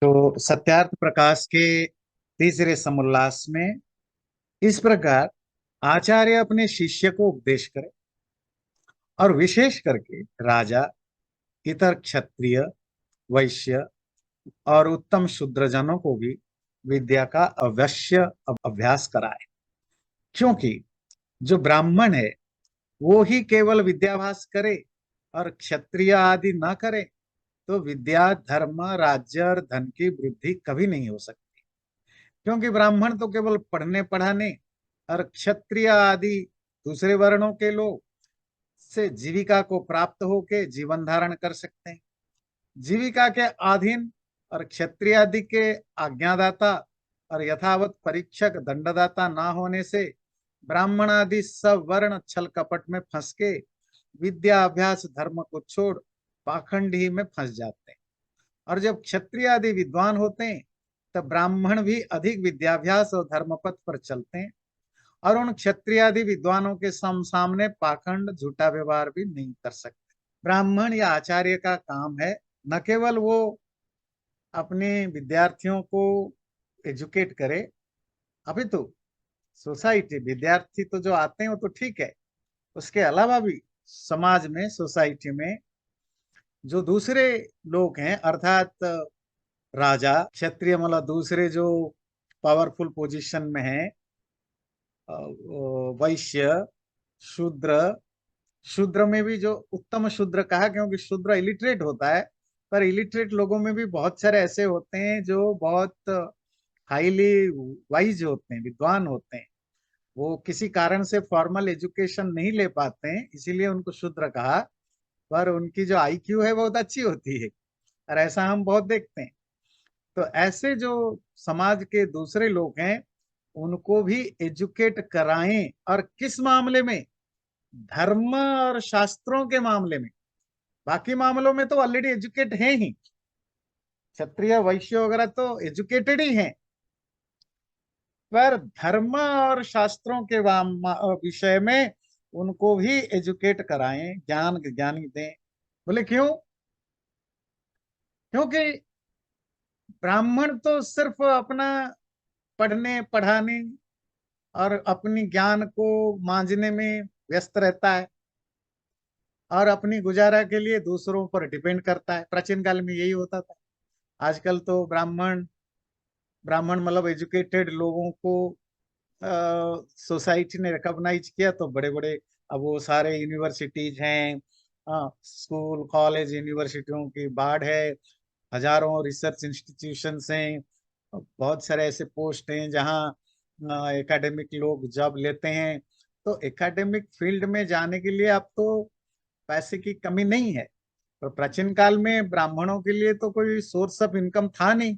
तो सत्यार्थ प्रकाश के तीसरे समुल्लास में इस प्रकार आचार्य अपने शिष्य को उपदेश करे और विशेष करके राजा, इतर क्षत्रिय, वैश्य और उत्तम शूद्रजनों को भी विद्या का अवश्य अभ्यास कराए। क्योंकि जो ब्राह्मण है वो ही केवल विद्याभ्यास करे और क्षत्रिय आदि न करे तो विद्या, धर्म, राज्य और धन की वृद्धि कभी नहीं हो सकती। क्योंकि ब्राह्मण तो केवल पढ़ने पढ़ाने और क्षत्रिय आदि दूसरे वर्णों के लोग से जीविका को प्राप्त होके जीवन धारण कर सकते हैं। जीविका के अधीन और क्षत्रिय आदि के आज्ञादाता और यथावत परीक्षक दंडदाता ना होने से ब्राह्मण आदि सब वर्ण छल कपट में फंस के विद्या अभ्यास धर्म को छोड़ पाखंड ही में फंस जाते हैं। और जब क्षत्रिय आदि विद्वान होते हैं तब ब्राह्मण भी अधिक विद्याभ्यास और धर्मपथ पर चलते हैं और उन क्षत्रिय आदि विद्वानों के सामने पाखंड झूठा व्यवहार भी नहीं कर सकते। ब्राह्मण या आचार्य का काम है न केवल वो अपने विद्यार्थियों को एजुकेट करे, अभी तो सोसाइटी विद्यार्थी तो जो आते हैं वो तो ठीक है, उसके अलावा भी समाज में सोसाइटी में जो दूसरे लोग हैं अर्थात राजा, क्षत्रिय मतलब दूसरे जो पावरफुल पोजीशन में है, वैश्य, शूद्र। शूद्र में भी जो उत्तम शूद्र कहा क्योंकि शूद्र इलिटरेट होता है, पर इलिटरेट लोगों में भी बहुत सारे ऐसे होते हैं जो बहुत हाईली वाइज होते हैं, विद्वान होते हैं। वो किसी कारण से फॉर्मल एजुकेशन नहीं ले पाते हैं, इसीलिए उनको शूद्र कहा। पर उनकी जो आईक्यू है बहुत अच्छी होती है और ऐसा हम बहुत देखते हैं। तो ऐसे जो समाज के दूसरे लोग हैं उनको भी एजुकेट कराएं। और किस मामले में? धर्म और शास्त्रों के मामले में। बाकी मामलों में तो ऑलरेडी एजुकेट हैं ही, क्षत्रिय वैश्य वगैरह तो एजुकेटेड ही हैं। पर धर्म और शास्त्रों के विषय में उनको भी एजुकेट कराएं, ज्ञानी दें। बोले क्यों? क्योंकि ब्राह्मण तो सिर्फ अपना पढ़ने पढ़ाने और अपनी ज्ञान को मांझने में व्यस्त रहता है और अपनी गुजारा के लिए दूसरों पर डिपेंड करता है। प्राचीन काल में यही होता था। आजकल तो ब्राह्मण ब्राह्मण मतलब एजुकेटेड लोगों को सोसाइटी ने रिकॉग्नाइज किया तो बड़े बड़े अब वो सारे यूनिवर्सिटीज हैं, स्कूल कॉलेज यूनिवर्सिटियों की बाढ़ है, हजारों रिसर्च इंस्टीट्यूशंस हैं, बहुत सारे ऐसे पोस्ट हैं जहाँ एकेडमिक लोग जॉब लेते हैं। तो एकेडमिक फील्ड में जाने के लिए अब तो पैसे की कमी नहीं है। पर प्राचीन काल में ब्राह्मणों के लिए तो कोई सोर्स ऑफ इनकम था नहीं।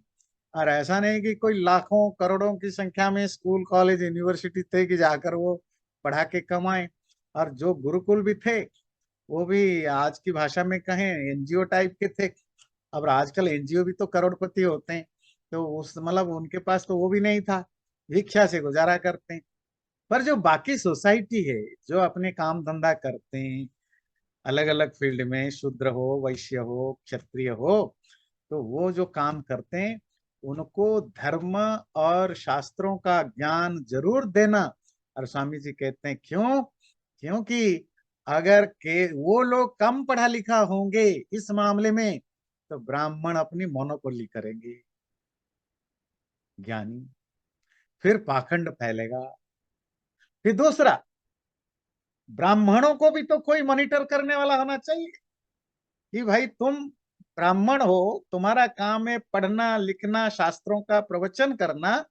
और ऐसा नहीं कि कोई लाखों करोड़ों की संख्या में स्कूल कॉलेज यूनिवर्सिटी थे कि जाकर वो पढ़ा के कमाए। और जो गुरुकुल भी थे वो भी आज की भाषा में कहें एनजीओ टाइप के थे। अब आजकल एनजीओ भी तो करोड़पति होते हैं, तो उस मतलब उनके पास तो वो भी नहीं था, भिक्षा से गुजारा करते हैं। पर जो बाकी सोसाइटी है जो अपने काम धंधा करते हैं अलग अलग फील्ड में, शूद्र हो, वैश्य हो, क्षत्रिय हो, तो वो जो काम करते हैं उनको धर्म और शास्त्रों का ज्ञान जरूर देना। और स्वामी जी कहते हैं क्यों? क्योंकि अगर के वो लोग कम पढ़ा लिखा होंगे इस मामले में तो ब्राह्मण अपनी मोनोपोली करेंगे, ज्ञानी, फिर पाखंड फैलेगा। फिर दूसरा, ब्राह्मणों को भी तो कोई मॉनिटर करने वाला होना चाहिए कि भाई तुम ब्राह्मण हो, तुम्हारा काम है पढ़ना लिखना, शास्त्रों का प्रवचन करना,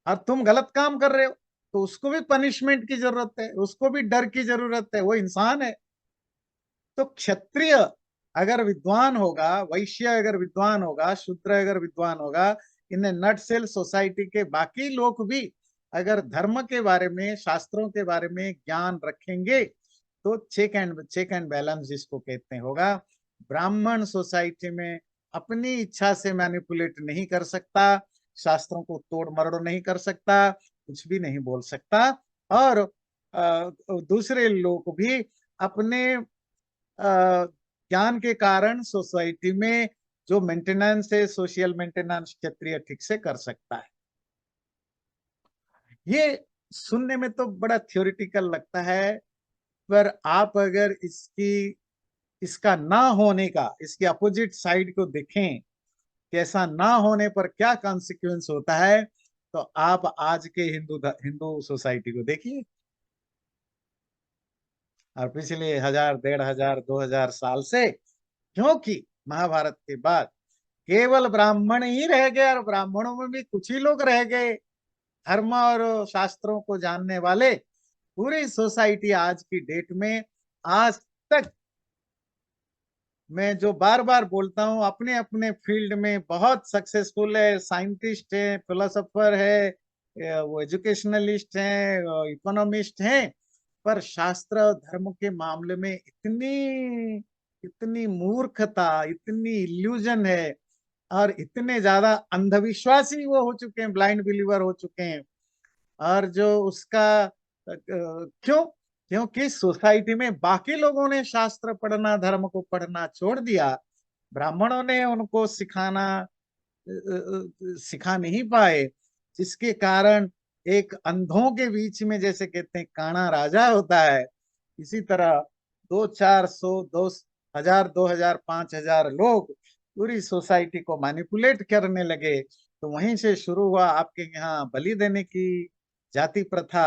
और तुम गलत काम कर रहे हो तो उसको भी पनिशमेंट की जरूरत है, उसको भी डर की जरूरत है, वो इंसान है। तो क्षत्रिय अगर विद्वान होगा, वैश्य अगर विद्वान होगा, शूद्र अगर विद्वान होगा, इन नट सेल सोसाइटी के बाकी लोग भी अगर धर्म के बारे में, शास्त्रों के बारे में ज्ञान रखेंगे तो चेक एंड बैलेंस जिसको कहते हैं होगा। ब्राह्मण सोसाइटी में अपनी इच्छा से मैनिपुलेट नहीं कर सकता, शास्त्रों को तोड़ मरोड़ नहीं कर सकता, कुछ भी नहीं बोल सकता। और दूसरे लोग भी अपने ज्ञान के कारण सोसाइटी में जो मेंटेनेंस है, सोशल मेंटेनेंस क्षत्रिय ठीक से कर सकता है। ये सुनने में तो बड़ा थ्योरेटिकल लगता है, पर आप अगर इसका ना होने का, इसके अपोजिट साइड को देखें कि ऐसा ना होने पर क्या कॉन्सिक्वेंस होता है, तो आप आज के हिंदू सोसाइटी को देखिए, और पिछले 1000, 1500, 2000 साल से, क्योंकि महाभारत के बाद केवल ब्राह्मण ही रह गए, और ब्राह्मणों में भी कुछ ही लोग रह गए धर्म और शास्त्रों को जानने वाले। पूरी सोसाइटी आज की डेट में, आज तक मैं जो बार बार बोलता हूं, अपने अपने फील्ड में बहुत सक्सेसफुल है, साइंटिस्ट है, फिलोसोफर है, वो एजुकेशनलिस्ट हैं, इकोनॉमिस्ट हैं, पर शास्त्र और धर्म के मामले में इतनी इतनी मूर्खता, इतनी इल्यूजन है, और इतने ज्यादा अंधविश्वासी वो हो चुके हैं, ब्लाइंड बिलीवर हो चुके हैं। और जो उसका क्यों? क्योंकि सोसाइटी में बाकी लोगों ने शास्त्र पढ़ना, धर्म को पढ़ना छोड़ दिया, ब्राह्मणों ने उनको सिखा नहीं पाए, जिसके कारण एक अंधों के बीच में, जैसे कहते हैं काना राजा होता है, इसी तरह 200, 400, 2000, 2000, 5000 लोग पूरी सोसाइटी को मैनिपुलेट करने लगे। तो वहीं से शुरू हुआ आपके यहाँ बलि देने की जाति प्रथा,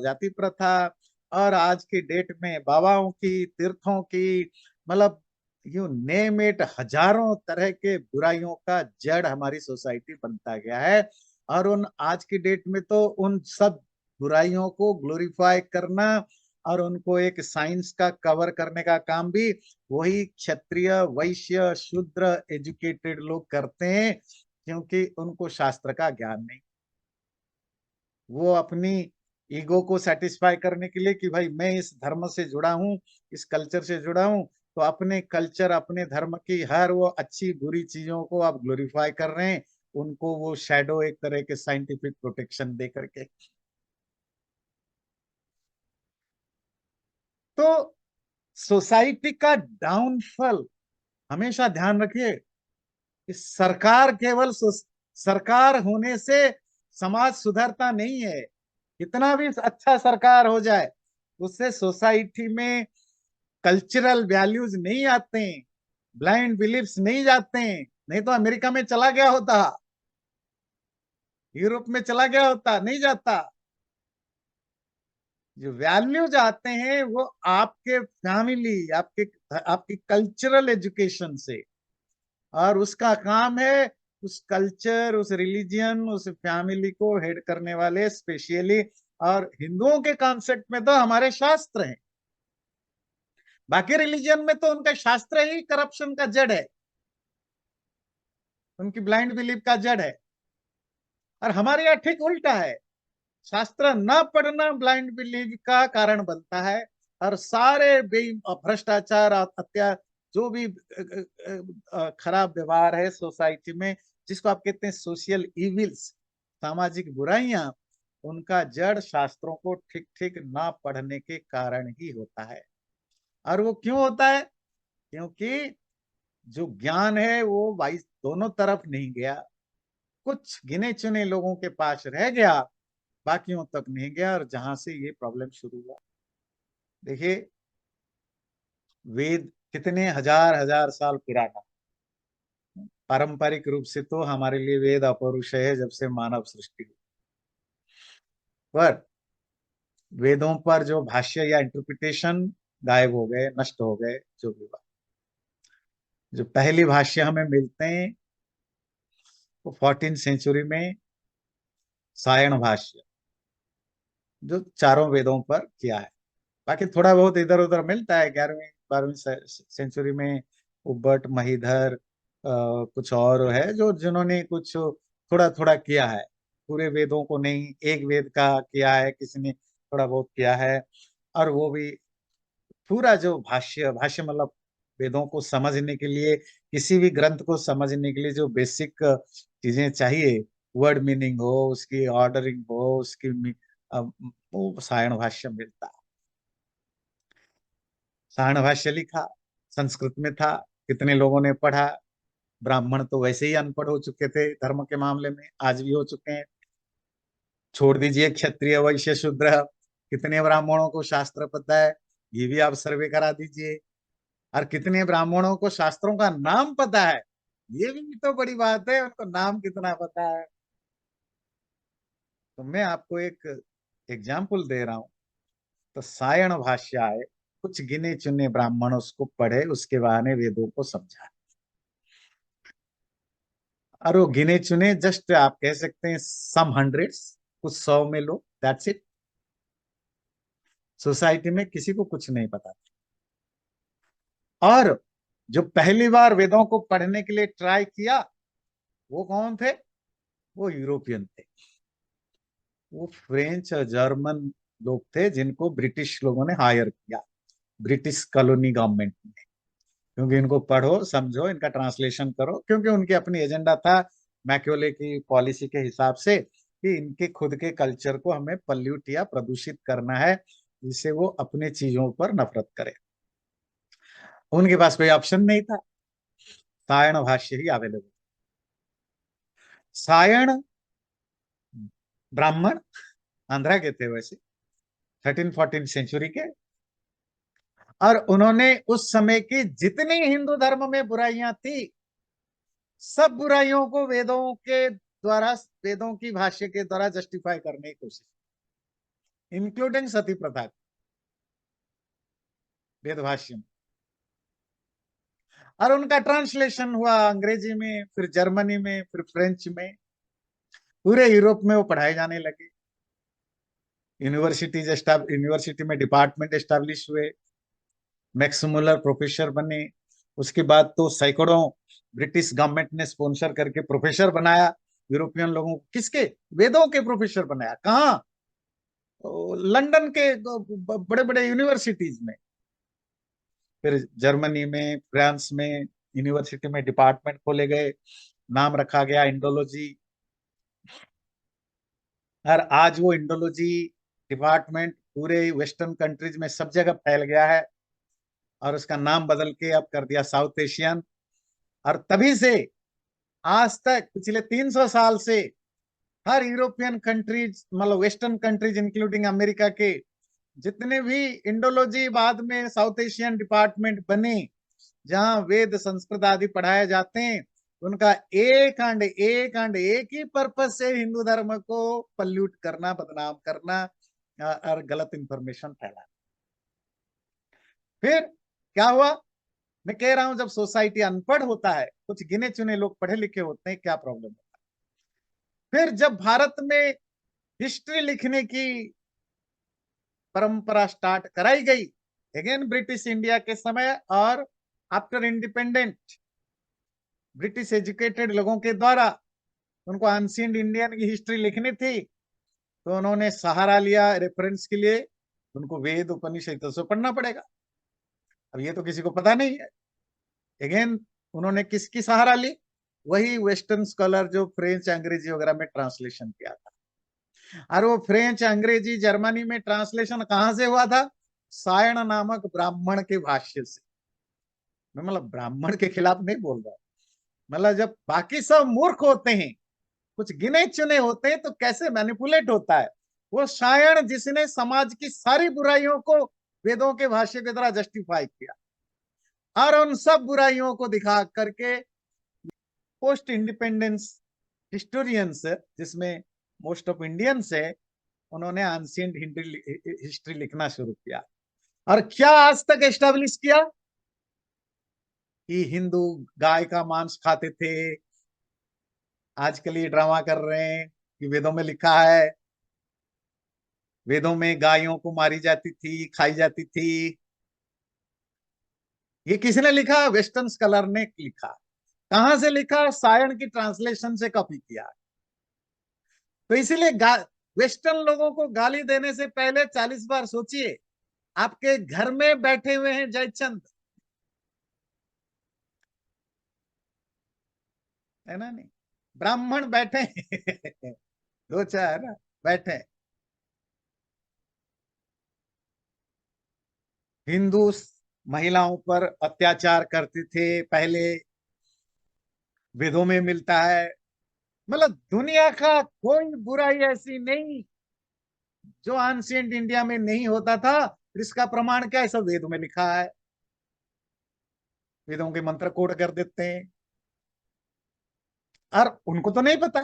जाति प्रथा, और आज की डेट में बाबाओं की, तीर्थों की, मतलब यू नेम इट, हजारों तरह के बुराइयों का जड़ हमारी सोसाइटी बनता गया है। और उन आज की डेट में तो उन सब बुराइयों को ग्लोरीफाई करना और उनको एक साइंस का कवर करने का काम भी वही क्षत्रिय, वैश्य, शूद्र एजुकेटेड लोग करते हैं, क्योंकि उनको शास्त्र का ज्ञान नहीं। वो अपनी ईगो को सेटिस्फाई करने के लिए कि भाई मैं इस धर्म से जुड़ा हूं, इस कल्चर से जुड़ा हूं, तो अपने कल्चर, अपने धर्म की हर वो अच्छी बुरी चीजों को आप ग्लोरीफाई कर रहे हैं, उनको वो शैडो एक तरह के साइंटिफिक प्रोटेक्शन दे करके। तो सोसाइटी का डाउनफॉल, हमेशा ध्यान रखिए कि सरकार केवल सरकार होने से समाज सुधरता नहीं है। कितना भी अच्छा सरकार हो जाए, उससे सोसाइटी में कल्चरल वैल्यूज नहीं आते हैं, ब्लाइंड बिलीफ्स नहीं जाते हैं। नहीं तो अमेरिका में चला गया होता, यूरोप में चला गया होता, नहीं जाता। जो वैल्यूज आते हैं वो आपके फैमिली, आपके आपकी कल्चरल एजुकेशन से, और उसका काम है उस कल्चर, उस रिलीजियन, उस फैमिली को हेड करने वाले स्पेशली। और हिंदुओं के कॉन्सेप्ट में तो हमारे शास्त्र हैं, बाकी रिलीजियन में तो उनका शास्त्र ही करप्शन का जड़ है, उनकी ब्लाइंड बिलीफ का जड़ है। और हमारे यहाँ ठीक उल्टा है, शास्त्र न पढ़ना ब्लाइंड बिलीफ का कारण बनता है। और सारे भ्रष्टाचार, अत्याचार, जो भी खराब व्यवहार है सोसाइटी में, जिसको आप कहते हैं सोशल इविल्स, सामाजिक बुराइयां, उनका जड़ शास्त्रों को ठीक ठीक ना पढ़ने के कारण ही होता है। और वो क्यों होता है? क्योंकि जो ज्ञान है वो भाई दोनों तरफ नहीं गया, कुछ गिने चुने लोगों के पास रह गया, बाकियों तक नहीं गया, और जहां से ये प्रॉब्लम शुरू हुआ। देखिए, वेद कितने हजार हजार साल पुराना, पारंपरिक रूप से तो हमारे लिए वेद अपौरुष है जब से मानव सृष्टि हुई। पर वेदों पर जो भाष्य या इंटरप्रिटेशन गायब हो गए, नष्ट हो गए, जो भी हुआ। जो पहले भाष्य हमें मिलते हैं वो 14th सेंचुरी में सायण भाष्य, जो चारों वेदों पर किया है। बाकी थोड़ा बहुत इधर उधर मिलता है 11वीं 12वीं सेंचुरी में, उब्बट, महीधर, कुछ और है जो जिन्होंने कुछ थोड़ा थोड़ा किया है, पूरे वेदों को नहीं, एक वेद का किया है किसी ने, थोड़ा बहुत किया है। और वो भी पूरा जो भाष्य, भाष्य मतलब वेदों को समझने के लिए, किसी भी ग्रंथ को समझने के लिए जो बेसिक चीजें चाहिए, वर्ड मीनिंग हो, उसकी ऑर्डरिंग हो, अ, वो सायण भाष्य मिलता है। सायण भाष्य लिखा, संस्कृत में था, कितने लोगों ने पढ़ा, ब्राह्मण तो वैसे ही अनपढ़ हो चुके थे धर्म के मामले में, आज भी हो चुके हैं। छोड़ दीजिए क्षत्रिय वैश्य शूद्र, कितने ब्राह्मणों को शास्त्र पता है, ये भी आप सर्वे करा दीजिए। और कितने ब्राह्मणों को शास्त्रों का नाम पता है, ये भी तो बड़ी बात है, उनको नाम कितना पता है। तो मैं आपको एक एग्जाम्पल दे रहा हूं। तो सायण भाष्य आए, कुछ गिने चुने ब्राह्मण उसको पढ़े, उसके बहाने वेदों को समझा। और वो गिने चुने, जस्ट आप कह सकते हैं सम हंड्रेड्स, कुछ 100 में लोग, दैट्स इट। सोसाइटी में किसी को कुछ नहीं पता। और जो पहली बार वेदों को पढ़ने के लिए ट्राई किया, वो कौन थे? वो यूरोपियन थे। वो फ्रेंच और जर्मन लोग थे, जिनको ब्रिटिश लोगों ने हायर किया, ब्रिटिश कॉलोनी गवर्नमेंट ने। क्योंकि इनको पढ़ो समझो, इनका ट्रांसलेशन करो, क्योंकि उनकी अपनी एजेंडा था मैक्योले की पॉलिसी के हिसाब से कि इनके खुद के कल्चर को हमें पल्यूट या प्रदूषित करना है, जिससे वो अपने चीजों पर नफरत करे। उनके पास कोई ऑप्शन नहीं था, सायण भाष्य ही अवेलेबल। सायण ब्राह्मण आंध्रा के थे वैसे, 13-14 सेंचुरी के। और उन्होंने उस समय की जितनी हिंदू धर्म में बुराइयां थी, सब बुराइयों को वेदों के द्वारा, वेदों की भाष्य के द्वारा जस्टिफाई करने की कोशिश, इंक्लूडिंग सती प्रथा, वेद भाष्य में। और उनका ट्रांसलेशन हुआ अंग्रेजी में, फिर जर्मनी में, फिर फ्रेंच में, पूरे यूरोप में वो पढ़ाए जाने लगे। यूनिवर्सिटी में डिपार्टमेंट एस्टेब्लिश हुए, मैक्स मुलर प्रोफेसर बने। उसके बाद तो सैकड़ों ब्रिटिश गवर्नमेंट ने स्पॉन्सर करके प्रोफेसर बनाया यूरोपियन लोगों को। किसके? वेदों के प्रोफेसर बनाया। कहाँ? तो लंदन के बड़े बड़े यूनिवर्सिटीज में, फिर जर्मनी में, फ्रांस में यूनिवर्सिटी में डिपार्टमेंट खोले गए, नाम रखा गया इंडोलॉजी। और आज वो इंडोलॉजी डिपार्टमेंट पूरे वेस्टर्न कंट्रीज में सब जगह फैल गया है, और उसका नाम बदल के अब कर दिया साउथ एशियन। और तभी से आज तक पिछले 300 साल से हर यूरोपियन कंट्रीज, मतलब वेस्टर्न कंट्रीज इंक्लूडिंग अमेरिका के जितने भी इंडोलॉजी बाद में साउथ एशियन डिपार्टमेंट बने, जहां वेद संस्कृत आदि पढ़ाए जाते हैं, उनका एक ही पर्पस से हिंदू धर्म को पल्यूट करना, बदनाम करना और गलत इंफॉर्मेशन फैलाना। फिर क्या हुआ? मैं कह रहा हूं, जब सोसाइटी अनपढ़ होता है, कुछ गिने चुने लोग पढ़े लिखे होते हैं, क्या प्रॉब्लम होता है? फिर जब भारत में हिस्ट्री लिखने की परंपरा स्टार्ट कराई गई, अगेन ब्रिटिश इंडिया के समय, और आफ्टर इंडिपेंडेंट ब्रिटिश एजुकेटेड लोगों के द्वारा, उनको एंशिएंट इंडियन की हिस्ट्री लिखनी थी, तो उन्होंने सहारा लिया रेफरेंस के लिए, उनको वेद उपनिषद से पढ़ना पड़ेगा। अब ये तो किसी को पता नहीं है। अगेन उन्होंने किसकी सहारा ली? वही वेस्टर्न स्कॉलर जो फ्रेंच अंग्रेजी वगैरह में ट्रांसलेशन किया था। और वो फ्रेंच अंग्रेजी जर्मनी में ट्रांसलेशन कहां से हुआ था? सायण नामक ब्राह्मण के भाष्य से। मैं मतलब ब्राह्मण के खिलाफ नहीं बोल रहा, मतलब जब बाकी सब मूर्ख होते हैं, कुछ गिने चुने होते हैं, तो कैसे मैनिपुलेट होता है। वो सायण जिसने समाज की सारी बुराइयों को वेदों के भाष्य के द्वारा जस्टिफाई किया, और उन सब बुराइयों को दिखा करके पोस्ट इंडिपेंडेंस हिस्टोरियंस, जिसमें मोस्ट ऑफ इंडियंस है, उन्होंने एंशिएंट हिस्ट्री लिखना शुरू किया। और क्या आज तक एस्टेब्लिश किया कि हिंदू गाय का मांस खाते थे। आजकल ये ड्रामा कर रहे हैं कि वेदों में लिखा है, वेदों में गायों को मारी जाती थी, खाई जाती थी। ये किसने लिखा? वेस्टर्न स्कॉलर ने लिखा। कहां से लिखा? सायण की ट्रांसलेशन से कॉपी किया। तो इसीलिए वेस्टर्न लोगों को गाली देने से पहले 40 बार सोचिए। आपके घर में बैठे हुए हैं जयचंद, है ना? नहीं, ब्राह्मण बैठे हैं, दो चार है ना, बैठे। हिंदू महिलाओं पर अत्याचार करते थे पहले, वेदों में मिलता है। मतलब दुनिया का कोई बुराई ऐसी नहीं जो एंशिएंट इंडिया में नहीं होता था। इसका प्रमाण क्या है? सब वेदों में लिखा है। वेदों के मंत्र कोड कर देते हैं, और उनको तो नहीं पता,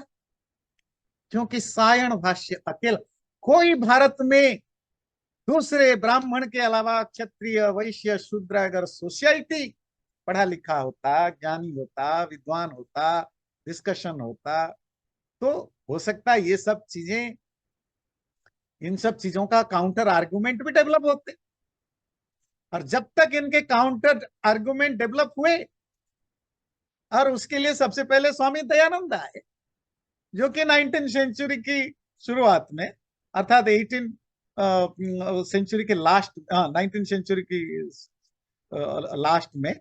क्योंकि सायण भाष्य अकेला, कोई भारत में दूसरे ब्राह्मण के अलावा क्षत्रिय वैश्य शूद्र अगर सोसाइटी पढ़ा लिखा होता, ज्ञानी होता, विद्वान होता, डिस्कशन होता, तो हो सकता है ये सब चीजें, इन सब चीजों का काउंटर आर्गुमेंट भी डेवलप होते। और जब तक इनके काउंटर आर्गुमेंट डेवलप हुए, और उसके लिए सबसे पहले स्वामी दयानंद आए, जो कि 19th सेंचुरी की शुरुआत में, अर्थात 18 सेंचुरी के लास्ट, 19th सेंचुरी की लास्ट में,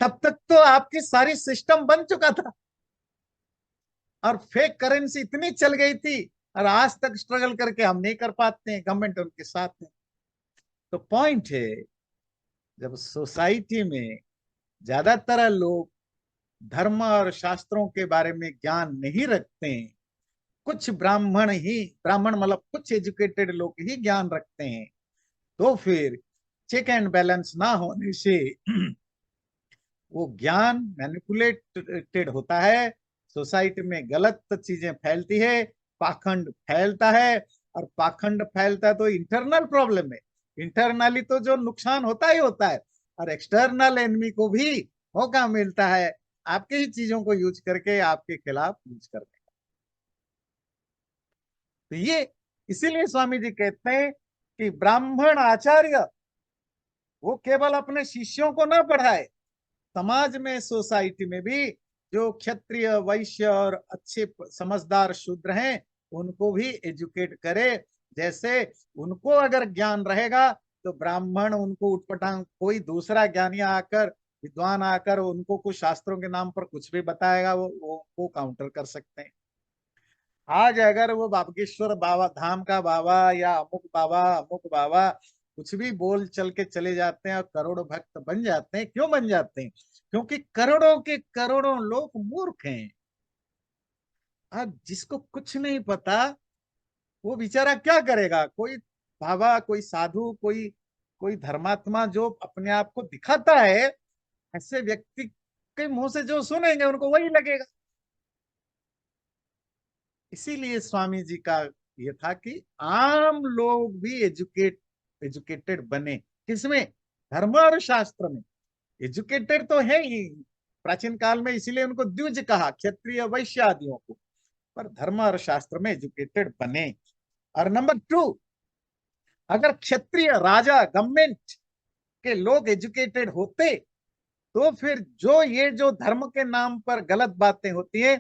तब तक तो आपकी सारी सिस्टम बन चुका था, और फेक करेंसी इतनी चल गई थी, और आज तक स्ट्रगल करके हम नहीं कर पाते हैं, गवर्नमेंट उनके साथ है। तो पॉइंट है, जब सोसाइटी में ज्यादातर लोग धर्म और शास्त्रों के बारे में ज्ञान नहीं रखते हैं, कुछ ब्राह्मण ही, ब्राह्मण मतलब कुछ एजुकेटेड लोग ही ज्ञान रखते हैं, तो फिर चेक एंड बैलेंस ना होने से वो ज्ञान मैनिपुलेटेड होता है, सोसाइटी में गलत चीजें फैलती है, पाखंड फैलता है। और पाखंड फैलता है तो इंटरनल प्रॉब्लम है, इंटरनली तो जो नुकसान होता ही होता है, और एक्सटर्नल एनिमी को भी मौका मिलता है आपके ही चीजों को यूज करके आपके खिलाफ यूज करने का। तो ये इसीलिए स्वामी जी कहते हैं कि ब्राह्मण आचार्य वो केवल अपने शिष्यों को ना पढ़ाए, समाज में, सोसाइटी में भी जो क्षत्रिय वैश्य और अच्छे समझदार शूद्र हैं उनको भी एजुकेट करे। जैसे उनको अगर ज्ञान रहेगा तो ब्राह्मण उनको उठपटांग, कोई दूसरा ज्ञानी आकर, विद्वान आकर उनको कुछ शास्त्रों के नाम पर कुछ भी बताएगा, वो काउंटर कर सकते हैं। आज अगर वो बाबकेश्वर बाबा धाम का बाबा या अमुक बाबा कुछ भी बोल चल के चले जाते हैं और करोड़ों भक्त बन जाते हैं, क्यों बन जाते हैं? क्योंकि करोड़ों के करोड़ों लोग मूर्ख हैं। अब जिसको कुछ नहीं पता वो बेचारा क्या करेगा? कोई बाबा, कोई साधु, कोई कोई धर्मात्मा जो अपने आप को दिखाता है, ऐसे व्यक्ति के मुंह से जो सुनेंगे उनको वही लगेगा। इसीलिए स्वामी जी का ये था कि आम लोग भी एजुकेटेड बने। किसमें? धर्म और शास्त्र में। एजुकेटेड तो है ही प्राचीन काल में, इसीलिए उनको द्विज कहा, क्षत्रिय वैश्य आदियों को, पर धर्म और शास्त्र में एजुकेटेड बने। और नंबर टू, अगर क्षत्रिय राजा गवर्नमेंट के लोग एजुकेटेड होते तो फिर जो धर्म के नाम पर गलत बातें होती है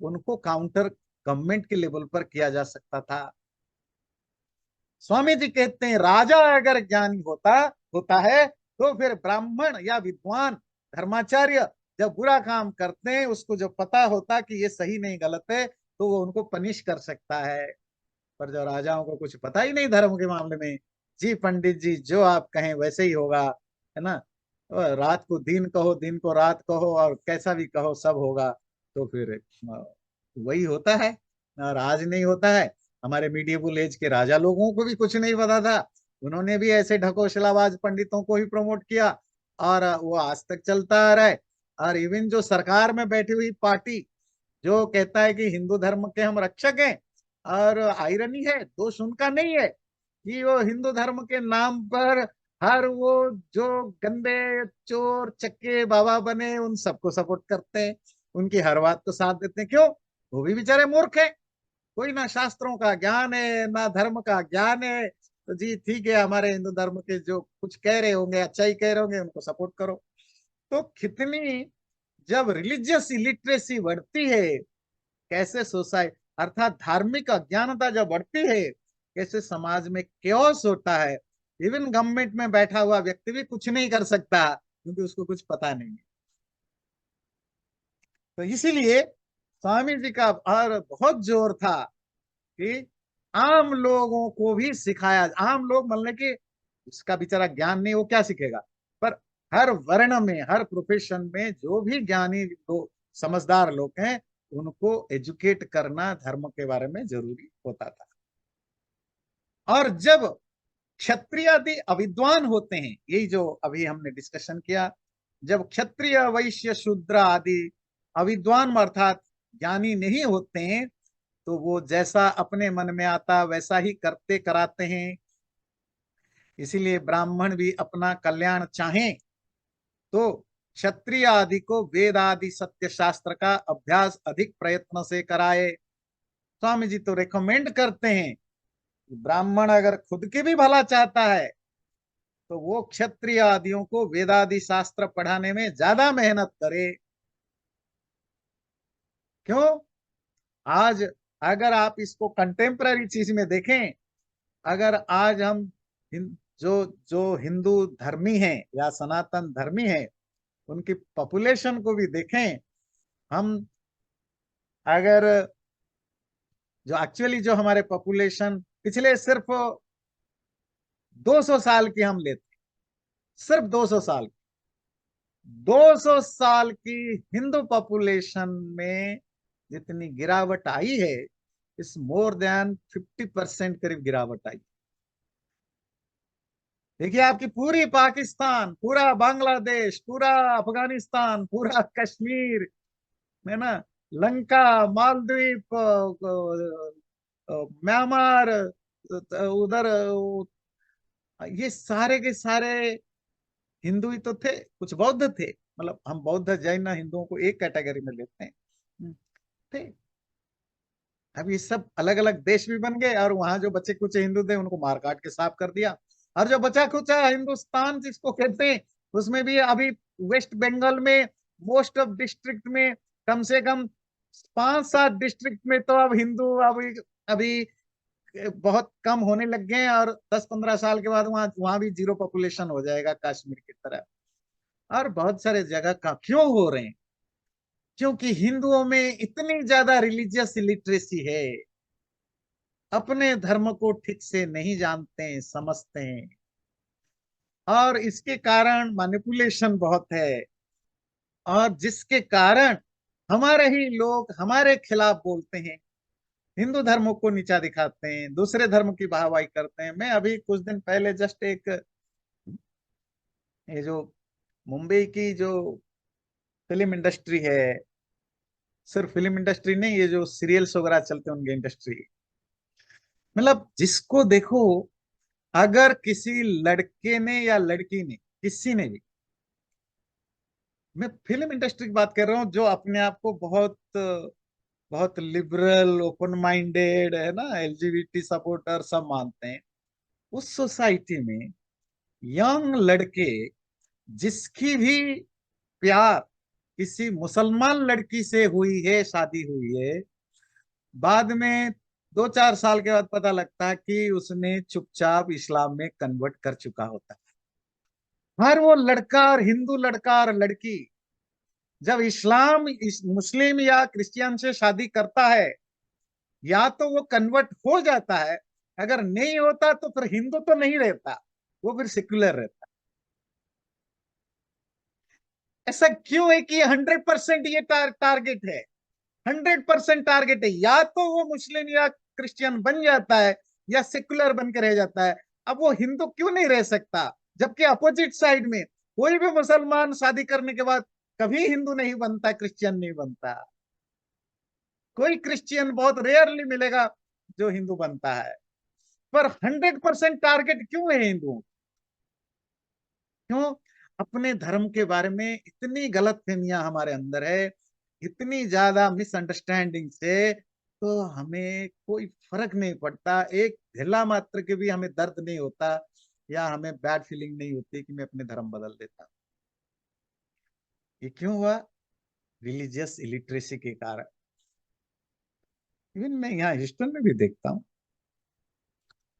उनको काउंटर गवर्नमेंट के लेवल पर किया जा सकता था। स्वामी जी कहते हैं राजा अगर ज्ञानी होता होता है तो फिर ब्राह्मण या विद्वान धर्माचार्य जब बुरा काम करते हैं, उसको जब पता होता कि ये सही नहीं गलत है, तो वो उनको पनिश कर सकता है। पर जो राजाओं को कुछ पता ही नहीं धर्म के मामले में, जी पंडित जी जो आप कहें वैसे ही होगा, है ना, और रात को दिन कहो, दिन को रात कहो, और कैसा भी कहो सब होगा। तो फिर वही होता है, और आज नहीं होता है। हमारे मीडिएवल एज के राजा लोगों को भी कुछ नहीं पता था, उन्होंने भी ऐसे ढकोसलाबाज पंडितों को ही प्रमोट किया, और वो आज तक चलता आ रहा है। और इवन जो सरकार में बैठी हुई पार्टी जो कहता है कि हिंदू धर्म के हम रक्षक हैं, और आयरनी है, दोष उनका नहीं है कि वो हिंदू धर्म के नाम पर हर वो जो गंदे चोर चक्के बाबा बने उन सबको सपोर्ट करते हैं, उनकी हर बात को साथ देते हैं। क्यों? वो भी बेचारे मूर्ख है, कोई ना शास्त्रों का ज्ञान है ना धर्म का ज्ञान है। तो जी ठीक है, हमारे हिंदू धर्म के जो कुछ कह रहे होंगे अच्छा ही कह रहे होंगे, उनको सपोर्ट करो। तो कितनी, जब रिलीजियस इलिटरेसी बढ़ती है, कैसे सोसाइटी, अर्थात धार्मिक अज्ञानता जब बढ़ती है, कैसे समाज में केओस होता है। इवन गवर्नमेंट में बैठा हुआ व्यक्ति भी कुछ नहीं कर सकता क्योंकि उसको कुछ पता नहीं है। तो इसीलिए स्वामी जी का और बहुत जोर था कि आम लोगों को भी सिखाया। आम लोग मतलब कि उसका बेचारा ज्ञान नहीं, वो क्या सीखेगा, पर हर वर्ण में, हर प्रोफेशन में जो भी ज्ञानी लोग, समझदार लोग हैं, उनको एजुकेट करना धर्म के बारे में जरूरी होता था। और जब क्षत्रिय आदि अविद्वान होते हैं, यही जो अभी हमने डिस्कशन किया, जब क्षत्रिय वैश्य शूद्र आदि अविद्वान अर्थात ज्ञानी नहीं होते हैं, तो वो जैसा अपने मन में आता वैसा ही करते कराते हैं। इसीलिए ब्राह्मण भी अपना कल्याण चाहें तो क्षत्रिय आदि को वेद आदि सत्य शास्त्र का अभ्यास अधिक प्रयत्न से कराए। स्वामी जी तो रेकमेंड करते हैं कि ब्राह्मण अगर खुद के भी भला चाहता है तो वो क्षत्रिय आदियों को वेदादि शास्त्र पढ़ाने में ज्यादा मेहनत करे। क्यों? आज अगर आप इसको कंटेम्पररी चीज में देखें, अगर आज हम जो जो हिंदू धर्मी हैं या सनातन धर्मी हैं, उनकी पॉपुलेशन को भी देखें, हम अगर जो एक्चुअली जो हमारे पॉपुलेशन पिछले सिर्फ 200 साल की हम लेते, सिर्फ 200 साल, 200 साल की हिंदू पॉपुलेशन में जितनी गिरावट आई है, इस मोर देन 50% करीब गिरावट आई। देखिए, आपकी पूरी पाकिस्तान, पूरा बांग्लादेश, पूरा अफगानिस्तान, पूरा कश्मीर, है ना, लंका, मालदीव, म्यांमार, उधर ये सारे के सारे हिंदू ही तो थे, कुछ बौद्ध थे। मतलब हम बौद्ध जैन हिंदुओं को एक कैटेगरी में लेते हैं। थे। अब ये सब अलग अलग देश भी बन गए, और वहां जो बचे कुछ हिंदू थे उनको मार काट के साफ कर दिया। और जो बचा खुचा हिंदुस्तान जिसको कहते हैं, उसमें भी अभी वेस्ट बंगाल में मोस्ट ऑफ डिस्ट्रिक्ट में कम से कम 5-7 डिस्ट्रिक्ट में तो अब हिंदू अभी अभी बहुत कम होने लग गए हैं, और 10-15 साल के बाद वहां वहां भी जीरो पॉपुलेशन हो जाएगा कश्मीर की तरह। और बहुत सारे जगह का क्यों हो रहे हैं? क्योंकि हिंदुओं में इतनी ज्यादा रिलीजियस इलिटरेसी है, अपने धर्म को ठीक से नहीं जानते हैं, समझते हैं, और इसके कारण मैनिपुलेशन बहुत है, और जिसके कारण हमारे ही लोग हमारे खिलाफ बोलते हैं, हिंदू धर्म को नीचा दिखाते हैं, दूसरे धर्म की वाहवाही करते हैं। मैं अभी कुछ दिन पहले जस्ट एक, ये जो मुंबई की जो फिल्म इंडस्ट्री है, सिर्फ फिल्म इंडस्ट्री नहीं, ये जो सीरियल्स वगैरह चलते हैं उनकी इंडस्ट्री, मतलब जिसको देखो, अगर किसी लड़के ने या लड़की ने, किसी ने भी, मैं फिल्म इंडस्ट्री की बात कर रहा हूँ, जो अपने आप को बहुत बहुत लिबरल, ओपन माइंडेड, है ना, एलजीबीटी सपोर्टर सब मानते हैं, उस सोसाइटी में यंग लड़के जिसकी भी प्यार किसी मुसलमान लड़की से हुई है, शादी हुई है, बाद में 2-4 साल के बाद पता लगता है कि उसने चुपचाप इस्लाम में कन्वर्ट कर चुका होता है। हर वो लड़का और हिंदू लड़का और लड़की जब मुस्लिम या क्रिश्चियन से शादी करता है, या तो वो कन्वर्ट हो जाता है, अगर नहीं होता तो फिर हिंदू तो नहीं रहता, वो फिर सेक्युलर रहता। ऐसा क्यों है कि 100% ये टारगेट है, 100% टारगेट है, या तो वो मुस्लिम या क्रिश्चियन बन जाता है, या सेक्युलर बन के रह जाता है। अब वो हिंदू क्यों नहीं रह सकता? जबकि अपोजिट साइड में कोई भी मुसलमान शादी करने के बाद कभी हिंदू नहीं बनता, क्रिश्चियन नहीं बनता। कोई क्रिश्चियन बहुत रेयरली मिलेगा जो हिंदू बनता है। पर 100% टारगेट क्यों है हिंदुओं? क्यों? अपने धर्म के बारे में इतनी गलत फहमियां हमारे अंदर है, इतनी ज्यादा मिसअंडरस्टैंडिंग से, तो हमें कोई फर्क नहीं पड़ता, एक ढिल्ला मात्र के भी हमें दर्द नहीं होता, या हमें बैड फीलिंग नहीं होती कि मैं अपने धर्म बदल देता। ये क्यों हुआ? रिलीजियस इलिटरेसी के कारण। इवन मैं यहाँ ह्यूस्टन में भी देखता हूँ,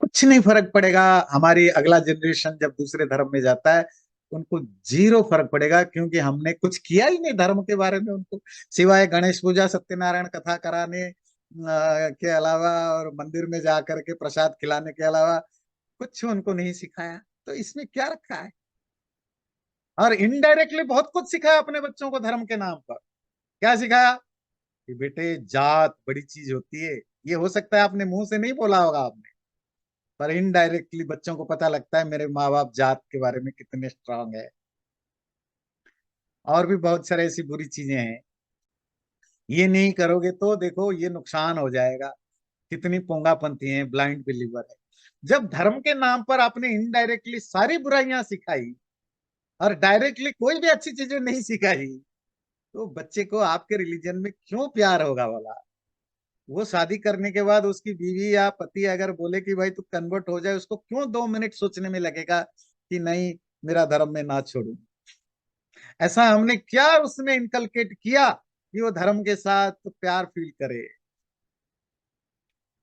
कुछ नहीं फर्क पड़ेगा। हमारी अगला जनरेशन जब दूसरे धर्म में जाता है, उनको जीरो फर्क पड़ेगा, क्योंकि हमने कुछ किया ही नहीं धर्म के बारे में उनको, सिवाय गणेश पूजा, सत्यनारायण कथा कराने के अलावा, और मंदिर में जा करके प्रसाद खिलाने के अलावा कुछ उनको नहीं सिखाया। तो इसमें क्या रखा है? और इनडायरेक्टली बहुत कुछ सिखाया अपने बच्चों को धर्म के नाम पर। क्या सिखाया? कि बेटे जात बड़ी चीज होती है। ये हो सकता है आपने मुंह से नहीं बोला होगा आपने, पर इनडायरेक्टली बच्चों को पता लगता है मेरे माँ बाप जात के बारे में कितने स्ट्रांग है। और भी बहुत सारे ऐसी बुरी चीजें हैं। ये नहीं करोगे तो देखो ये नुकसान हो जाएगा। कितनी पोंगापंथी है, ब्लाइंड बिलीवर है। जब धर्म के नाम पर आपने इनडायरेक्टली सारी बुराइयां सिखाई और डायरेक्टली कोई भी अच्छी चीजें नहीं सिखाई, तो बच्चे को आपके रिलीजन में क्यों प्यार होगा वाला? वो शादी करने के बाद उसकी बीवी या पति अगर बोले कि भाई तू कन्वर्ट हो जाए, उसको क्यों 2 मिनट सोचने में लगेगा कि नहीं मेरा धर्म में ना छोड़ू? ऐसा हमने क्या उसमें इनकलकेट किया कि वो धर्म के साथ प्यार फील करे?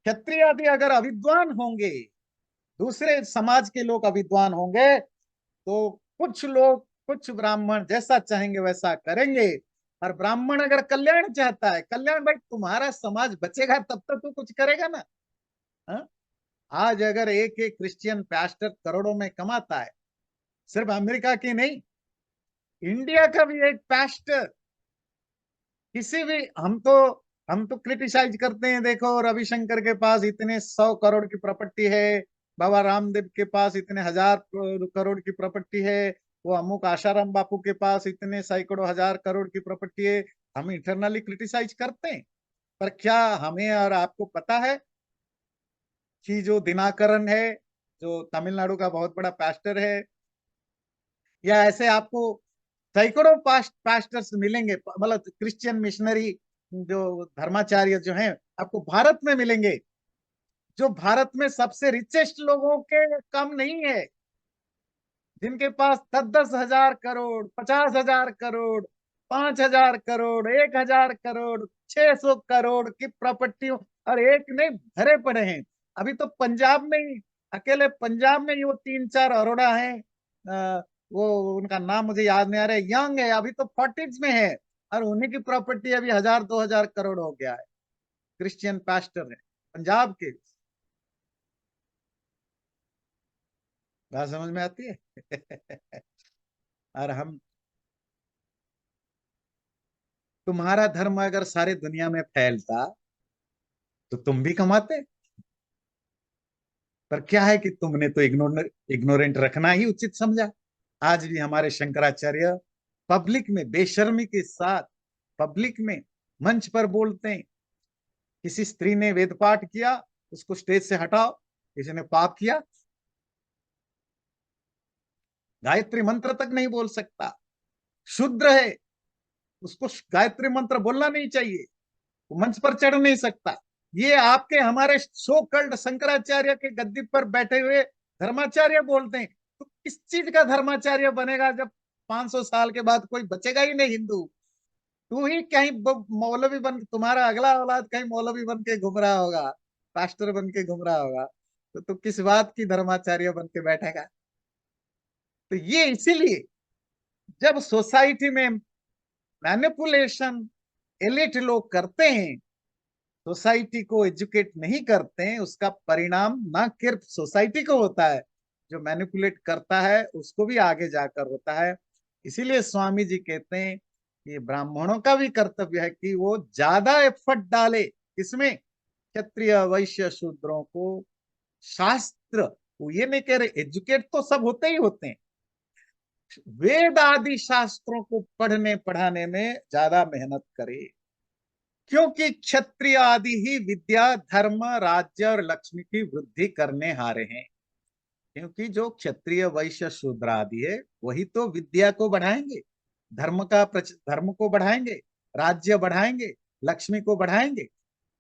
क्षत्रिय आदि अगर अविद्वान होंगे, दूसरे समाज के लोग अविद्वान होंगे, तो कुछ लोग, कुछ ब्राह्मण जैसा चाहेंगे वैसा करेंगे। और ब्राह्मण अगर कल्याण चाहता है, कल्याण भाई तुम्हारा समाज बचेगा तब तक तो कुछ करेगा ना। हा? आज अगर एक एक क्रिश्चियन पास्टर करोड़ों में कमाता है, सिर्फ अमेरिका की नहीं, इंडिया का भी एक पास्टर किसी भी, हम तो क्रिटिसाइज करते हैं, देखो रविशंकर के पास इतने 100 करोड़ की प्रॉपर्टी है, बाबा रामदेव के पास इतने 1000 करोड़ की प्रॉपर्टी है, वो अमुक आशाराम बापू के पास इतने सैकड़ों 1000 करोड़ की प्रॉपर्टी है। हम इंटरनली क्रिटिसाइज करते हैं, पर क्या हमें और आपको पता है कि जो दिनाकरन है, जो तमिलनाडु का बहुत बड़ा पास्टर है, या ऐसे आपको सैकड़ों पास्टर्स मिलेंगे, मतलब क्रिश्चियन मिशनरी जो धर्माचार्य जो हैं आपको भारत में मिलेंगे, जो भारत में सबसे रिचेस्ट लोगों के कम नहीं है, जिनके पास 10-10 हजार करोड़, 50,000 करोड़, 5,000 करोड़, 1,000 करोड़, 600 करोड़ की प्रॉपर्टी, और एक नहीं भरे पड़े हैं। अभी तो पंजाब में ही, अकेले पंजाब में ही वो 3-4 अरोड़ा है। वो उनका नाम मुझे याद नहीं आ रहा है, यंग है, अभी तो 40s में है, और उन्हीं की प्रॉपर्टी अभी 1,000-2,000 करोड़ हो गया है। क्रिश्चियन पास्टर है पंजाब के। बात समझ में आती है? और हम, तुम्हारा धर्म अगर सारी दुनिया में फैलता तो तुम भी कमाते। पर क्या है कि तुमने तो इग्नोरेंट रखना ही उचित समझा। आज भी हमारे शंकराचार्य पब्लिक में बेशर्मी के साथ, पब्लिक में मंच पर बोलते हैं, किसी स्त्री ने वेद पाठ किया उसको स्टेज से हटाओ, किसी ने पाप किया गायत्री मंत्र तक नहीं बोल सकता, शुद्र है, उसको गायत्री मंत्र बोलना नहीं चाहिए, वो मंच पर चढ़ नहीं सकता। ये आपके हमारे सो कल्ड शंकराचार्य के गद्दी पर बैठे हुए धर्माचार्य बोलते हैं। तो किस चीज का धर्माचार्य बनेगा जब 500 साल के बाद कोई बचेगा ही नहीं हिंदू? तू ही कहीं मौलवी बन, तुम्हारा अगला औलाद कहीं मौलवी बन के घूम रहा होगा, पास्टर बन के घूम रहा होगा, तो तू किस बात की धर्माचार्य बन के बैठेगा? तो ये इसीलिए जब सोसाइटी में मैनिपुलेशन एलिट लोग करते हैं, सोसाइटी को एजुकेट नहीं करते हैं, उसका परिणाम ना सिर्फ सोसाइटी को होता है, जो मैनिपुलेट करता है उसको भी आगे जाकर होता है। इसीलिए स्वामी जी कहते हैं कि ब्राह्मणों का भी कर्तव्य है कि वो ज्यादा एफर्ट डाले इसमें, क्षत्रिय वैश्य शूद्रों को शास्त्र, वो ये नहीं कह रहे एजुकेट तो सब होते ही होते हैं, वेद आदि शास्त्रों को पढ़ने पढ़ाने में ज्यादा मेहनत करे। क्योंकि क्षत्रिय आदि ही विद्या, धर्म, राज्य और लक्ष्मी की वृद्धि करने हारे हैं। क्योंकि जो क्षत्रिय वैश्य शूद्र आदि है वही तो विद्या को बढ़ाएंगे, धर्म को बढ़ाएंगे, राज्य बढ़ाएंगे, लक्ष्मी को बढ़ाएंगे।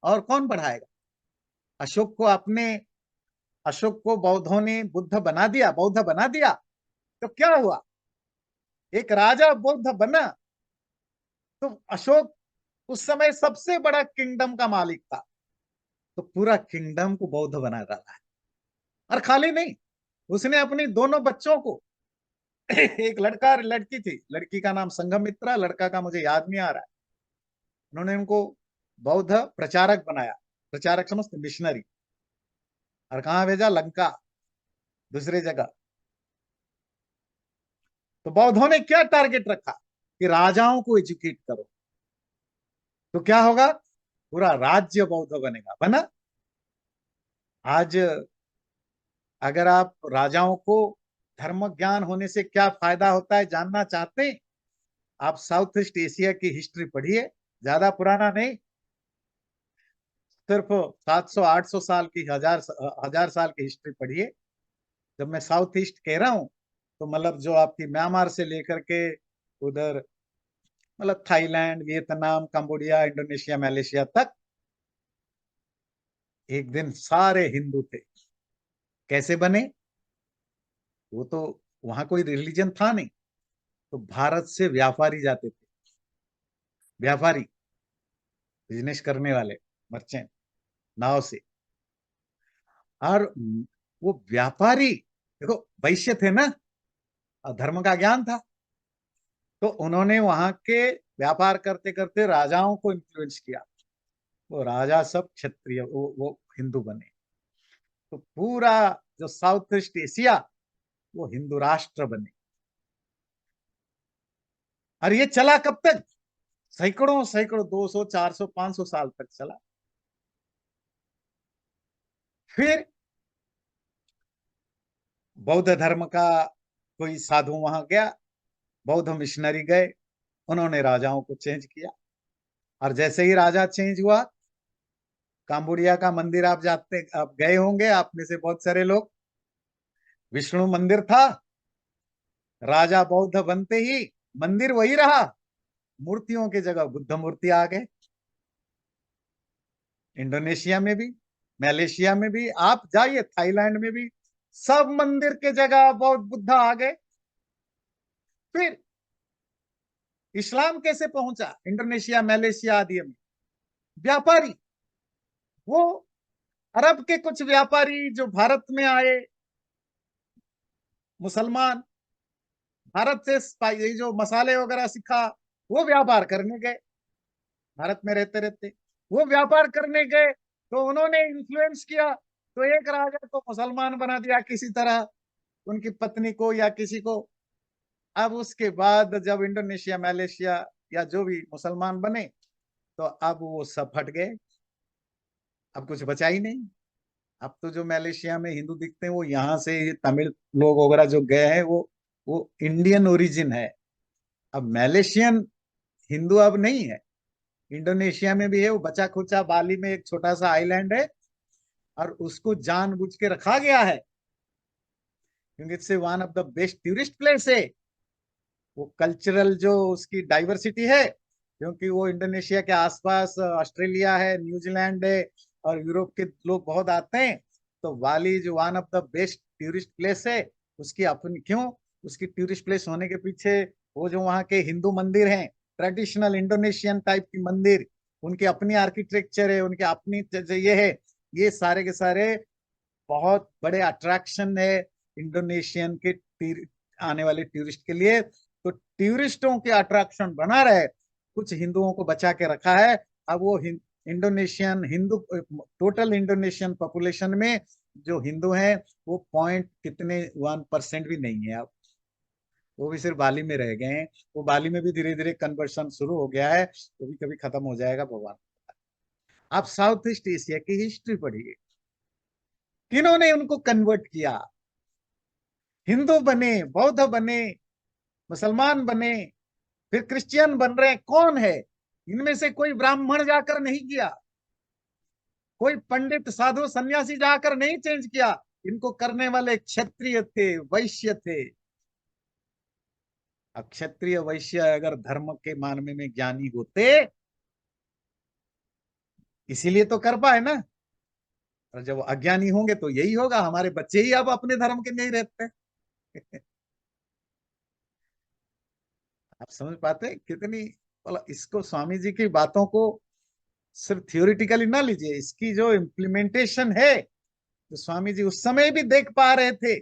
और कौन बढ़ाएगा? अशोक को अपने, अशोक को बौद्धों ने बुद्ध बना दिया, बौद्ध बना दिया, तो क्या हुआ? एक राजा बौद्ध बना, तो अशोक उस समय सबसे बड़ा किंगडम का मालिक था, तो पूरा किंगडम को बौद्ध बना डाला है। और खाली नहीं, उसने अपनी दोनों बच्चों को एक लड़का और लड़की थी, लड़की का नाम संघमित्रा, लड़का का मुझे याद नहीं आ रहा है, उन्होंने उनको बौद्ध प्रचारक बनाया। प्रचारक समझते, मिशनरी। और कहाँ भेजा? लंका, दूसरी जगह। तो बौद्धों ने क्या टारगेट रखा कि राजाओं को एजुकेट करो, तो क्या होगा, पूरा राज्य बौद्ध बनेगा। बना। आज अगर आप राजाओं को धर्म ज्ञान होने से क्या फायदा होता है जानना चाहते हैं, आप साउथ ईस्ट एशिया की हिस्ट्री पढ़िए, ज्यादा पुराना नहीं, सिर्फ 700 800 साल की, हजार साल की हिस्ट्री पढ़िए। जब मैं साउथ ईस्ट कह रहा हूं तो मतलब जो आपकी म्यांमार से लेकर के उधर, मतलब Thailand, Vietnam, Cambodia, Indonesia, Malaysia तक एक दिन सारे हिंदू थे। कैसे बने? वो तो वहां कोई रिलीजन था नहीं, तो भारत से व्यापारी जाते थे, व्यापारी, बिजनेस करने वाले, मर्चेंट, नाव से। और वो व्यापारी, देखो वैश्य थे ना, और धर्म का ज्ञान था, तो उन्होंने वहां के व्यापार करते करते राजाओं को इन्फ्लुएंस किया। वो राजा सब क्षत्रिय, वो हिंदू बने। तो पूरा जो साउथ ईस्ट एशिया वो हिंदू राष्ट्र बने। और ये चला कब तक? सैकड़ों सैकड़ों, 200 400 500 साल तक चला। फिर बौद्ध धर्म का कोई साधु वहां गया, बौद्ध मिशनरी गए, उन्होंने राजाओं को चेंज किया। और जैसे ही राजा चेंज हुआ, काम्बोडिया का मंदिर आप जाते, आप गए होंगे, आप में से बहुत सारे लोग, विष्णु मंदिर था, राजा बौद्ध बनते ही मंदिर वही रहा, मूर्तियों की जगह बुद्ध मूर्ति आ गए। इंडोनेशिया में भी, मलेशिया में भी, आप जाइए थाईलैंड में भी, सब मंदिर के जगह बौद्ध बुद्ध आ गए। फिर इस्लाम कैसे पहुंचा इंडोनेशिया, मलेशिया आदि में? व्यापारी, वो अरब के कुछ व्यापारी जो भारत में आए, मुसलमान, भारत से ये जो मसाले वगैरह सीखा, वो व्यापार करने गए, भारत में रहते रहते वो व्यापार करने गए, तो उन्होंने इन्फ्लुएंस किया, तो एक राजा को मुसलमान बना दिया किसी तरह, उनकी पत्नी को या किसी को। अब उसके बाद जब इंडोनेशिया, मलेशिया या जो भी मुसलमान बने, तो अब वो सब हट गए, अब कुछ बचा ही नहीं। अब तो जो मलेशिया में हिंदू दिखते हैं वो यहाँ से ये तमिल लोग वगैरह जो गए हैं, वो इंडियन ओरिजिन है। अब मलेशियन हिंदू अब नहीं है। इंडोनेशिया में भी है, वो बचा खुचा बाली में एक छोटा सा आइलैंड है, और उसको जानबूझ के रखा गया है क्योंकि it's one of the best tourist place है। वो कल्चरल जो उसकी डाइवर्सिटी है, क्योंकि वो इंडोनेशिया के आसपास ऑस्ट्रेलिया है, न्यूजीलैंड है, और यूरोप के लोग बहुत आते हैं। तो बाली जो one of the best tourist place है, उसकी अपनी क्यों, उसकी टूरिस्ट प्लेस होने के पीछे वो जो वहाँ के हिंदू मंदिर हैं, ट्रेडिशनल इंडोनेशियन टाइप की मंदिर, उनकी अपनी आर्किटेक्चर है, उनकी अपनी ये है, ये सारे के सारे बहुत बड़े अट्रैक्शन है इंडोनेशियन के आने वाले टूरिस्ट के लिए। तो टूरिस्टों के अट्रैक्शन बना रहे, कुछ हिंदुओं को बचा के रखा है। अब वो Indonesian Hindu, total Indonesian population में जो हिंदू हैं वो पॉइंट कितने 1% भी नहीं है। अब वो भी सिर्फ बाली में रह गए हैं। वो बाली में भी धीरे धीरे कन्वर्शन शुरू हो गया है, वो भी कभी खत्म हो जाएगा, भगवान। आप साउथ ईस्ट एशिया की हिस्ट्री पढ़िए, किन्होंने उनको कन्वर्ट किया, हिंदू बने, बौद्ध बने, मुसलमान बने, फिर क्रिश्चियन बन रहे हैं, कौन है? इनमें से कोई ब्राह्मण जाकर नहीं किया, कोई पंडित साधु सन्यासी जाकर नहीं चेंज किया, इनको करने वाले क्षत्रिय थे, वैश्य थे। अब क्षत्रिय वैश्य अगर धर्म के मानने में ज्ञानी होते, इसीलिए तो कर पाए ना। और जब अज्ञानी होंगे तो यही होगा, हमारे बच्चे ही अब अपने धर्म के नहीं रहते। आप समझ पाते हैं कितनी, मतलब इसको स्वामी जी की बातों को सिर्फ थियोरिटिकली ना लीजिए, इसकी जो इम्प्लीमेंटेशन है, तो स्वामी जी उस समय भी देख पा रहे थे,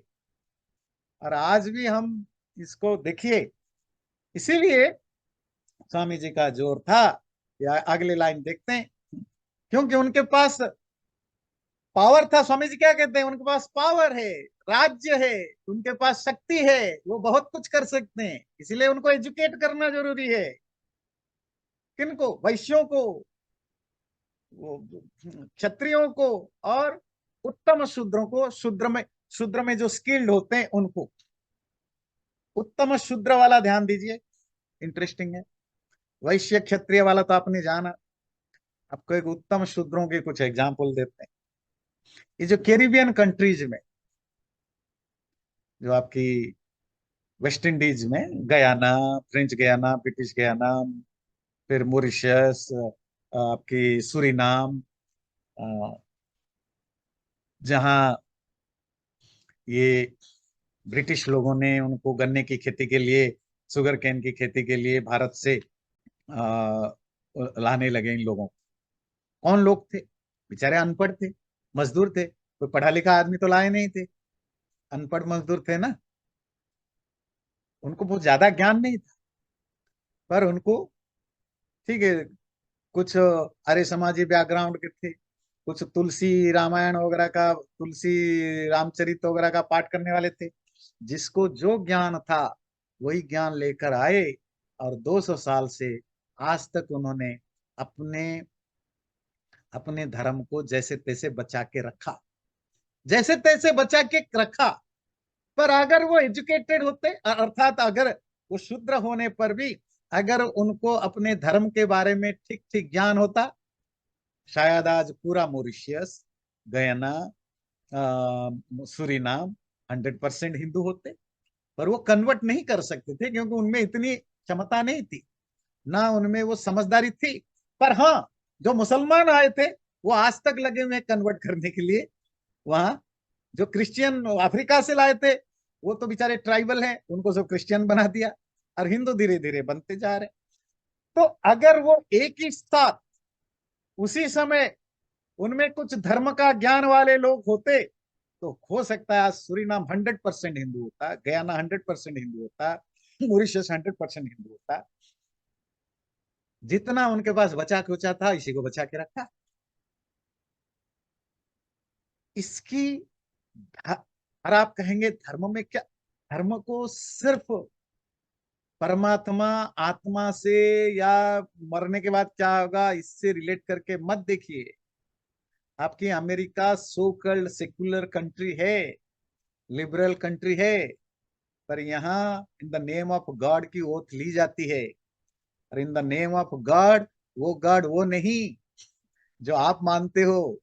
और आज भी हम इसको देखिए। इसीलिए स्वामी जी का जोर था, या अगले लाइन देखते हैं, क्योंकि उनके पास पावर था। स्वामी जी क्या कहते हैं, उनके पास पावर है, राज्य है, उनके पास शक्ति है, वो बहुत कुछ कर सकते हैं, इसलिए उनको एजुकेट करना जरूरी है। किनको? वैश्यों को, वो क्षत्रियों को, और उत्तम शूद्रों को। शूद्र में जो स्किल्ड होते हैं उनको। उत्तम शूद्र वाला ध्यान दीजिए, इंटरेस्टिंग है। वैश्य क्षत्रिय वाला तो आपने जाना। आपको एक उत्तम शूद्रों के कुछ एग्जाम्पल देते हैं। ये जो कैरिबियन कंट्रीज में, जो आपकी वेस्ट इंडीज में, Guyana, French Guiana, British Guyana, फिर मॉरिशस, आपकी सूरीनाम, जहाँ ये ब्रिटिश लोगों ने उनको गन्ने की खेती के लिए, शुगर केन की खेती के लिए भारत से आ, लाने लगे इन लोगों को। कौन लोग थे? बेचारे अनपढ़ थे, मजदूर थे, कोई पढ़ा लिखा आदमी तो लाए नहीं थे, अनपढ़ मजदूर थे ना। उनको बहुत ज्यादा ज्ञान नहीं था, पर उनको, ठीक है, कुछ आर्य समाजी बैकग्राउंड के थे, कुछ तुलसी रामायण वगैरह का, तुलसी रामचरित वगैरह का पाठ करने वाले थे। जिसको जो ज्ञान था वही ज्ञान लेकर आए, और 200 साल से आज तक उन्होंने अपने अपने धर्म को जैसे तैसे बचा के रखा, जैसे तैसे बचा के रखा। पर अगर वो एजुकेटेड होते, अर्थात अगर वो शूद्र होने पर भी अगर उनको अपने धर्म के बारे में ठीक ठीक ज्ञान होता, शायद आज पूरा मॉरिशियस, गयाना, सूरीनाम 100% हिंदू होते। पर वो कन्वर्ट नहीं कर सकते थे, क्योंकि उनमें इतनी क्षमता नहीं थी, ना उनमें वो समझदारी थी। पर हाँ, जो मुसलमान आए थे वो आज तक लगे हुए कन्वर्ट करने के लिए। वहां जो क्रिश्चियन अफ्रीका से लाए थे, वो तो बेचारे ट्राइबल हैं, उनको सब क्रिश्चियन बना दिया, और हिंदू धीरे धीरे बनते जा रहे। तो अगर वो एक ही साथ उसी समय उनमें कुछ धर्म का ज्ञान वाले लोग होते, तो हो सकता है आज सूरीनाम 100% हिंदू होता, गयाना 100% हिंदू होता, मॉरिशस 100% हिंदू होता। जितना उनके पास बचा खुचा था, इसी को बचा के रखा। इसकी और आप कहेंगे धर्म में क्या? धर्म को सिर्फ परमात्मा, आत्मा से, या मरने के बाद क्या होगा, इससे रिलेट करके मत देखिए। आपकी America so called secular country है, लिबरल कंट्री है, पर यहाँ in the name of God की ओथ ली जाती है। और in the name of God, वो गॉड वो नहीं जो आप मानते हो,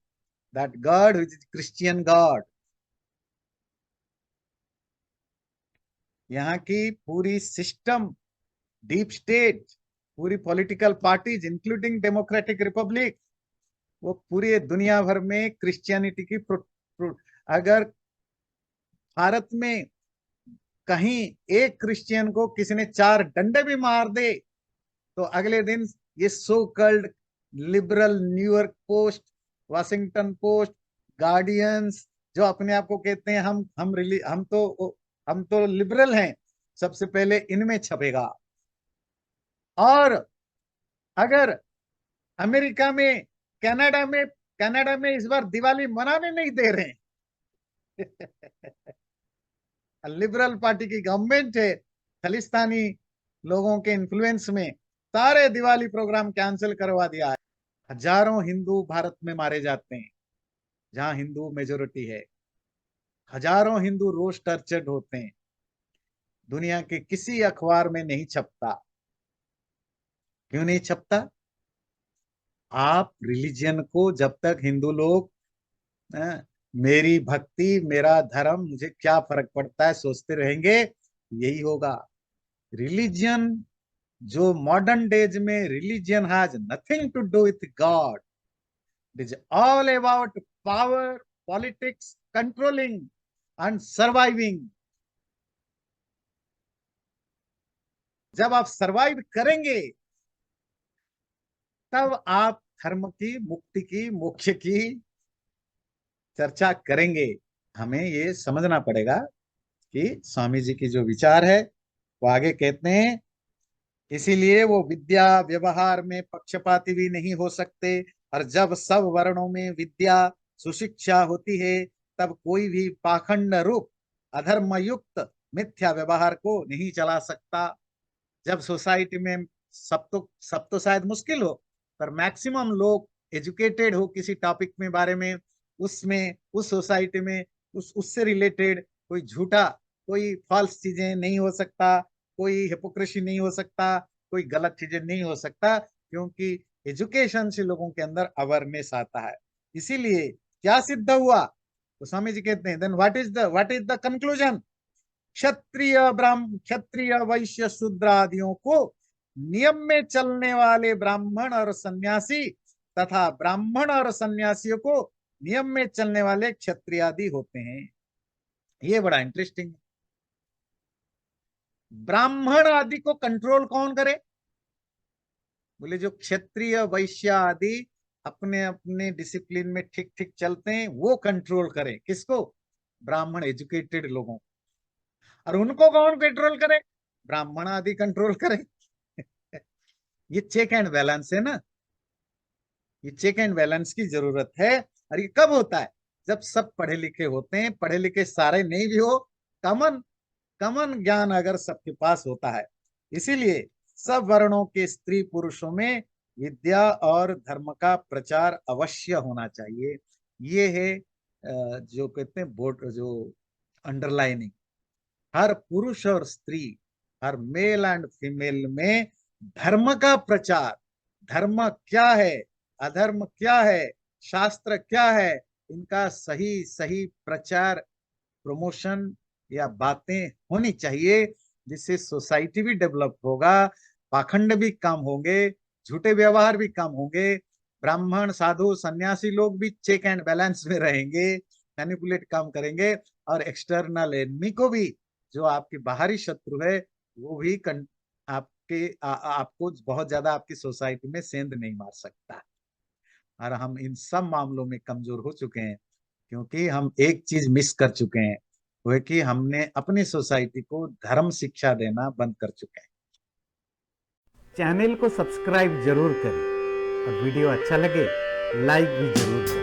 that God which is Christian God. यहाँ की पूरी सिस्टम, डीप स्टेट, पूरी political parties including democratic republic, वो पूरी दुनिया भर में क्रिश्चियनिटी की अगर भारत में कहीं एक क्रिश्चियन को किसी ने 4 डंडे भी मार दे, तो अगले दिन ये so called liberal New York post, Washington post, guardians, जो अपने आप को कहते हैं हम तो लिबरल हैं, सबसे पहले इनमें छपेगा। और अगर अमेरिका में, कनाडा में इस बार दिवाली मनाने नहीं दे रहे हैं। लिबरल पार्टी की गवर्नमेंट है, खालिस्तानी लोगों के इन्फ्लुएंस में सारे दिवाली प्रोग्राम कैंसिल करवा दिया है। हजारों हिंदू भारत में मारे जाते हैं, जहां हिंदू मेजोरिटी है। हजारों हिंदू रोज टर्चर्ड होते हैं, दुनिया के किसी अखबार में नहीं छपता। क्यों नहीं छपता? आप रिलीजियन को जब तक हिंदू लोग अ, मेरी भक्ति, मेरा धर्म, मुझे क्या फर्क पड़ता है सोचते रहेंगे, यही होगा। रिलीजियन, जो मॉडर्न डेज में religion has nothing to do with God, it is all about power, politics, controlling and surviving. जब आप सर्वाइव करेंगे, तब आप धर्म की, मुक्ति की, मोक्ष की चर्चा करेंगे। हमें ये समझना पड़ेगा कि स्वामी जी की जो विचार है, वो आगे कहते हैं, इसीलिए वो विद्या व्यवहार में पक्षपाती भी नहीं हो सकते। और जब सब वर्णों में विद्या सुशिक्षा होती है, तब कोई भी पाखंड रूप अधर्म युक्त मिथ्या व्यवहार को नहीं चला सकता। जब सोसाइटी में सब तो शायद मुश्किल हो, पर मैक्सिमम लोग एजुकेटेड हो किसी टॉपिक में बारे में, उसमें उस सोसाइटी में उससे रिलेटेड कोई झूठा, कोई फॉल्स चीजें नहीं हो सकता, कोई हिपोक्रेसी नहीं हो सकता, कोई गलत चीजें नहीं हो सकता, क्योंकि एजुकेशन से लोगों के अंदर अवेयरनेस आता है। इसीलिए क्या सिद्ध हुआ, तो स्वामी जी कहते हैं, then what is the conclusion. क्षत्रिय वैश्य शूद्र आदियों को नियम में चलने वाले ब्राह्मण और सन्यासी तथा ब्राह्मण और सन्यासियों को नियम में चलने वाले क्षत्रिय आदि होते हैं। ये बड़ा इंटरेस्टिंग है। ब्राह्मण आदि को कंट्रोल कौन करे? बोले जो क्षत्रिय वैश्य आदि अपने अपने डिसिप्लिन में ठीक ठीक चलते हैं, वो कंट्रोल करे किसको? ब्राह्मण एजुकेटेड लोगों। और उनको कौन कंट्रोल करे? ब्राह्मण आदि कंट्रोल करे। ये चेक एंड बैलेंस है ना, ये चेक एंड बैलेंस की जरूरत है। और ये कब होता है? जब सब पढ़े लिखे होते हैं, पढ़े लिखे सारे नहीं भी हो, कॉमन कॉमन ज्ञान अगर सबके पास होता है। इसीलिए सब वर्णों के स्त्री पुरुषों में विद्या और धर्म का प्रचार अवश्य होना चाहिए। ये है जो कहते हैं बोर्ड, जो अंडरलाइनिंग, हर पुरुष और स्त्री, हर मेल एंड फीमेल में धर्म का प्रचार, धर्म क्या है, अधर्म क्या है, शास्त्र क्या है, इनका सही सही प्रचार, प्रमोशन या बातें होनी चाहिए, जिससे सोसाइटी भी डेवलप होगा, पाखंड भी कम होंगे, झूठे व्यवहार भी कम होंगे, ब्राह्मण साधु सन्यासी लोग भी चेक एंड बैलेंस में रहेंगे, मैनिपुलेट कम करेंगे, और एक्सटर्नल एनिमी को भी, जो आपकी बाहरी शत्रु है, वो भी आपको बहुत ज्यादा आपकी सोसाइटी में सेंध नहीं मार सकता। और हम इन सब मामलों में कमजोर हो चुके हैं, क्योंकि हम एक चीज मिस कर चुके हैं, वो है कि हमने अपनी सोसाइटी को धर्म शिक्षा देना बंद कर चुके हैं। चैनल को सब्सक्राइब जरूर करें और वीडियो अच्छा लगे लाइक भी जरूर करें।